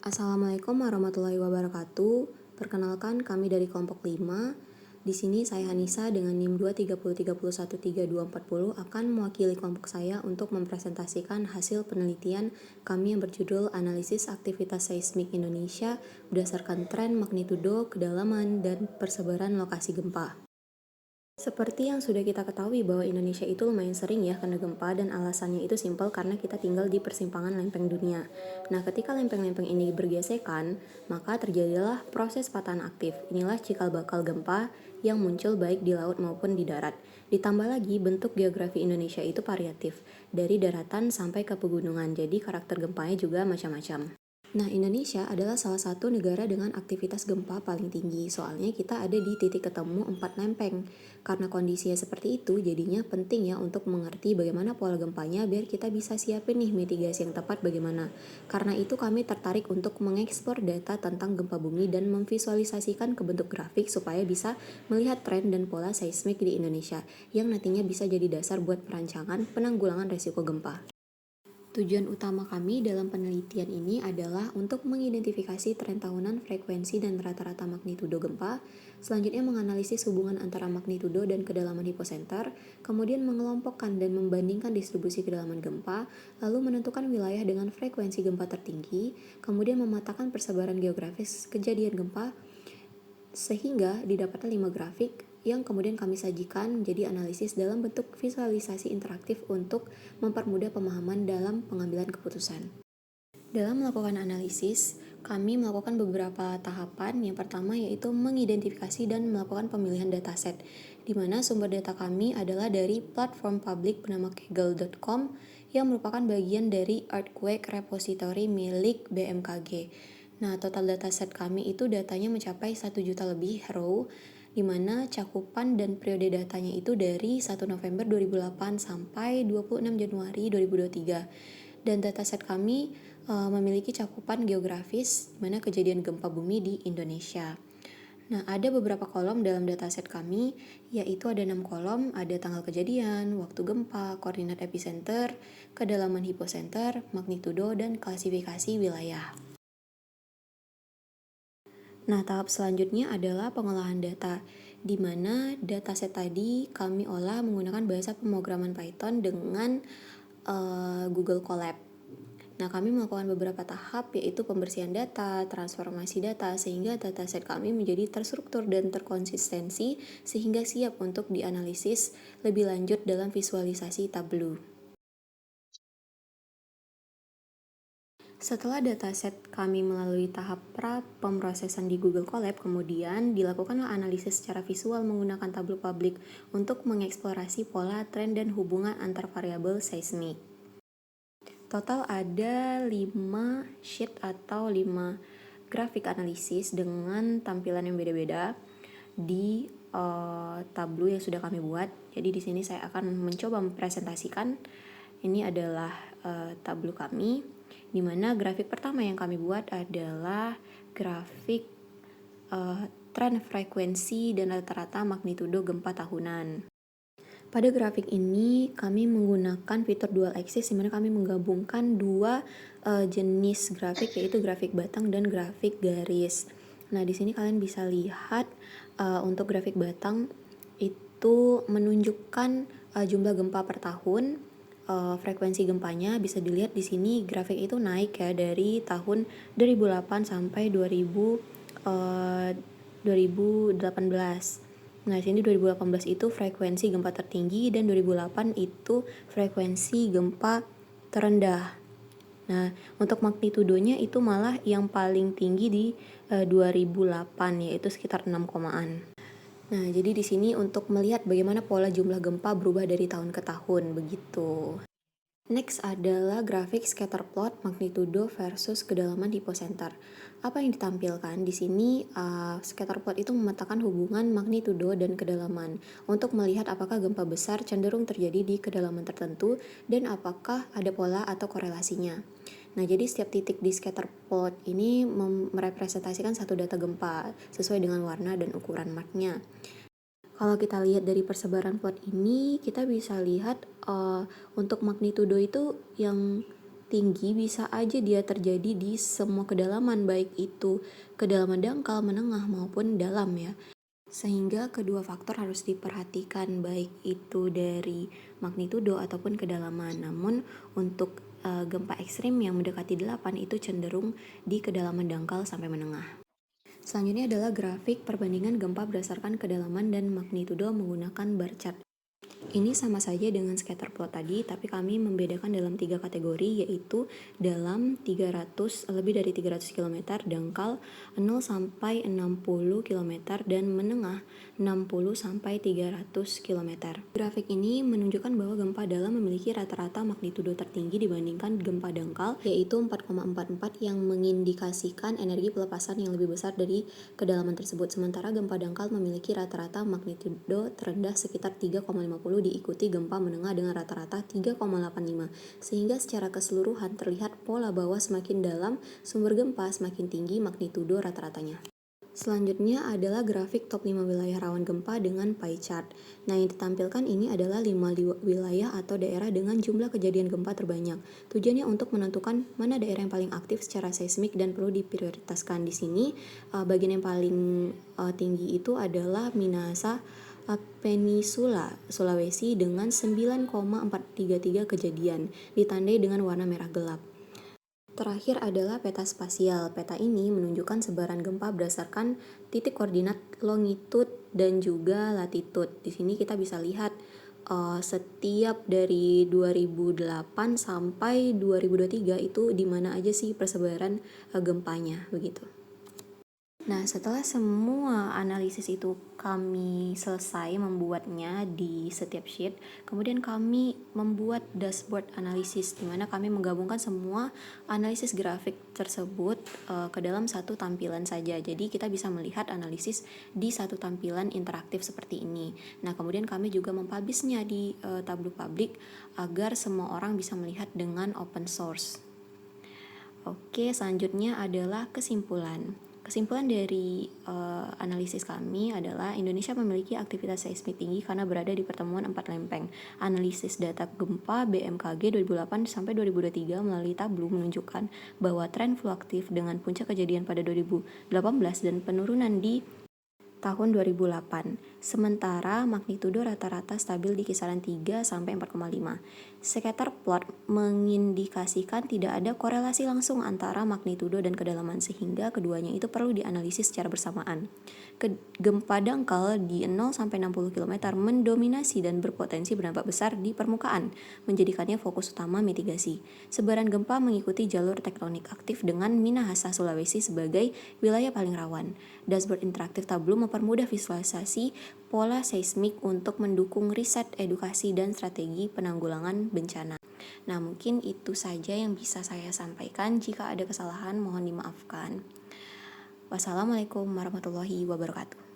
Assalamualaikum warahmatullahi wabarakatuh. Perkenalkan kami dari kelompok 5. Di sini saya Hanisa dengan NIM 23030132440 akan mewakili kelompok saya untuk mempresentasikan hasil penelitian kami yang berjudul Analisis Aktivitas Seismik Indonesia berdasarkan tren magnitudo, kedalaman, dan persebaran lokasi gempa. Seperti yang sudah kita ketahui bahwa Indonesia itu lumayan sering ya kena gempa, dan alasannya itu simpel karena kita tinggal di persimpangan lempeng dunia. Nah, ketika lempeng-lempeng ini bergesekan, maka terjadilah proses patahan aktif. Inilah cikal bakal gempa yang muncul baik di laut maupun di darat. Ditambah lagi bentuk geografi Indonesia itu variatif, dari daratan sampai ke pegunungan, jadi karakter gempanya juga macam-macam. Nah, Indonesia adalah salah satu negara dengan aktivitas gempa paling tinggi, soalnya kita ada di titik ketemu 4 lempeng. Karena kondisinya seperti itu, jadinya penting ya untuk mengerti bagaimana pola gempanya biar kita bisa siapin nih mitigasi yang tepat bagaimana. Karena itu kami tertarik untuk mengekspor data tentang gempa bumi dan memvisualisasikan ke bentuk grafik supaya bisa melihat tren dan pola seismik di Indonesia yang nantinya bisa jadi dasar buat perancangan penanggulangan resiko gempa. Tujuan utama kami dalam penelitian ini adalah untuk mengidentifikasi tren tahunan frekuensi dan rata-rata magnitudo gempa, selanjutnya menganalisis hubungan antara magnitudo dan kedalaman hipocenter, kemudian mengelompokkan dan membandingkan distribusi kedalaman gempa, lalu menentukan wilayah dengan frekuensi gempa tertinggi, kemudian memetakan persebaran geografis kejadian gempa, sehingga didapatkan 5 grafik yang kemudian kami sajikan menjadi analisis dalam bentuk visualisasi interaktif untuk mempermudah pemahaman dalam pengambilan keputusan. Dalam melakukan analisis, kami melakukan beberapa tahapan. Yang pertama yaitu mengidentifikasi dan melakukan pemilihan dataset, di mana sumber data kami adalah dari platform publik bernama kaggle.com yang merupakan bagian dari Earthquake Repository milik BMKG. Nah, total dataset kami itu datanya mencapai 1 juta lebih row, di mana cakupan dan periode datanya itu dari 1 November 2008 sampai 26 Januari 2023. Dan dataset kami memiliki cakupan geografis di mana kejadian gempa bumi di Indonesia. Nah, ada beberapa kolom dalam dataset kami, yaitu ada 6 kolom, ada tanggal kejadian, waktu gempa, koordinat epicenter, kedalaman hipocenter, magnitudo, dan klasifikasi wilayah. Nah, tahap selanjutnya adalah pengolahan data, di mana dataset tadi kami olah menggunakan bahasa pemrograman Python dengan Google Colab. Nah, kami melakukan beberapa tahap, yaitu pembersihan data, transformasi data, sehingga dataset kami menjadi terstruktur dan terkonsistensi, sehingga siap untuk dianalisis lebih lanjut dalam visualisasi Tableau. Setelah dataset kami melalui tahap pemrosesan di Google Colab, kemudian dilakukanlah analisis secara visual menggunakan tabel publik untuk mengeksplorasi pola, tren, dan hubungan antar variabel seismik. Total ada 5 sheet atau 5 grafik analisis dengan tampilan yang beda-beda di Tableau yang sudah kami buat. Jadi di sini saya akan mencoba mempresentasikan. Ini adalah Tableau kami, di mana grafik pertama yang kami buat adalah grafik tren frekuensi dan rata-rata magnitudo gempa tahunan. Pada grafik ini kami menggunakan fitur dual axis, di mana kami menggabungkan dua jenis grafik, yaitu grafik batang dan grafik garis. Nah, di sini kalian bisa lihat untuk grafik batang itu menunjukkan jumlah gempa per tahun. Frekuensi gempanya bisa dilihat di sini, grafik itu naik ya dari tahun 2008 sampai 2018. Nah, di sini 2018 itu frekuensi gempa tertinggi dan 2008 itu frekuensi gempa terendah. Nah, untuk magnitudonya itu malah yang paling tinggi di 2008, yaitu sekitar 6 komaan. Nah, jadi di sini untuk melihat bagaimana pola jumlah gempa berubah dari tahun ke tahun, begitu. Next adalah grafik scatter plot magnitudo versus kedalaman hipocenter. Apa yang ditampilkan di sini, scatter plot itu memetakan hubungan magnitudo dan kedalaman untuk melihat apakah gempa besar cenderung terjadi di kedalaman tertentu dan apakah ada pola atau korelasinya. Nah, jadi setiap titik di scatter plot ini merepresentasikan satu data gempa sesuai dengan warna dan ukuran marknya. Kalau kita lihat dari persebaran plot ini, kita bisa lihat untuk magnitudo itu yang tinggi bisa aja dia terjadi di semua kedalaman, baik itu kedalaman dangkal, menengah maupun dalam ya. Sehingga kedua faktor harus diperhatikan, baik itu dari magnitudo ataupun kedalaman. Namun untuk gempa ekstrim yang mendekati 8 itu cenderung di kedalaman dangkal sampai menengah. Selanjutnya adalah grafik perbandingan gempa berdasarkan kedalaman dan magnitudo menggunakan bar chart. Ini sama saja dengan scatter plot tadi, tapi kami membedakan dalam 3 kategori, yaitu dalam 300, lebih dari 300 km, dangkal 0 sampai 60 km, dan menengah 60 sampai 300 km. Grafik ini menunjukkan bahwa gempa dalam memiliki rata-rata magnitudo tertinggi dibandingkan gempa dangkal, yaitu 4,44 yang mengindikasikan energi pelepasan yang lebih besar dari kedalaman tersebut. Sementara gempa dangkal memiliki rata-rata magnitudo terendah sekitar 3,50 diikuti gempa menengah dengan rata-rata 3,85, sehingga secara keseluruhan terlihat pola bahwa semakin dalam sumber gempa semakin tinggi magnitudo rata-ratanya. Selanjutnya adalah grafik top 5 wilayah rawan gempa dengan pie chart. Nah, yang ditampilkan ini adalah 5 wilayah atau daerah dengan jumlah kejadian gempa terbanyak. Tujuannya untuk menentukan mana daerah yang paling aktif secara seismik dan perlu diprioritaskan. Di sini bagian yang paling tinggi itu adalah Minahasa Peninsula Sulawesi dengan 9,433 kejadian, ditandai dengan warna merah gelap. Terakhir adalah peta spasial. Peta ini menunjukkan sebaran gempa berdasarkan titik koordinat longitude dan juga latitude. Di sini kita bisa lihat setiap dari 2008 sampai 2023 itu di mana aja sih persebaran gempanya begitu. Nah, setelah semua analisis itu kami selesai membuatnya di setiap sheet, kemudian kami membuat dashboard analisis di mana kami menggabungkan semua analisis grafik tersebut ke dalam satu tampilan saja. Jadi kita bisa melihat analisis di satu tampilan interaktif seperti ini. Nah, kemudian kami juga mempublishnya di Tableau publik agar semua orang bisa melihat dengan open source. Oke, selanjutnya adalah kesimpulan. Kesimpulan dari analisis kami adalah Indonesia memiliki aktivitas seismik tinggi karena berada di pertemuan 4 lempeng. Analisis data gempa BMKG 2008 sampai 2023 melalui Tableau menunjukkan bahwa tren fluktuatif dengan puncak kejadian pada 2018 dan penurunan di tahun 2008. Sementara magnitudo rata-rata stabil di kisaran 3 sampai 4,5. Scatter plot mengindikasikan tidak ada korelasi langsung antara magnitudo dan kedalaman sehingga keduanya itu perlu dianalisis secara bersamaan. Gempa dangkal di 0 sampai 60 km mendominasi dan berpotensi berdampak besar di permukaan, menjadikannya fokus utama mitigasi. Sebaran gempa mengikuti jalur tektonik aktif dengan Minahasa Sulawesi sebagai wilayah paling rawan. Dashboard interaktif Tableau mempermudah visualisasi pola seismik untuk mendukung riset, edukasi, dan strategi penanggulangan bencana. Nah, mungkin itu saja yang bisa saya sampaikan. Jika ada kesalahan, mohon dimaafkan. Wassalamualaikum warahmatullahi wabarakatuh.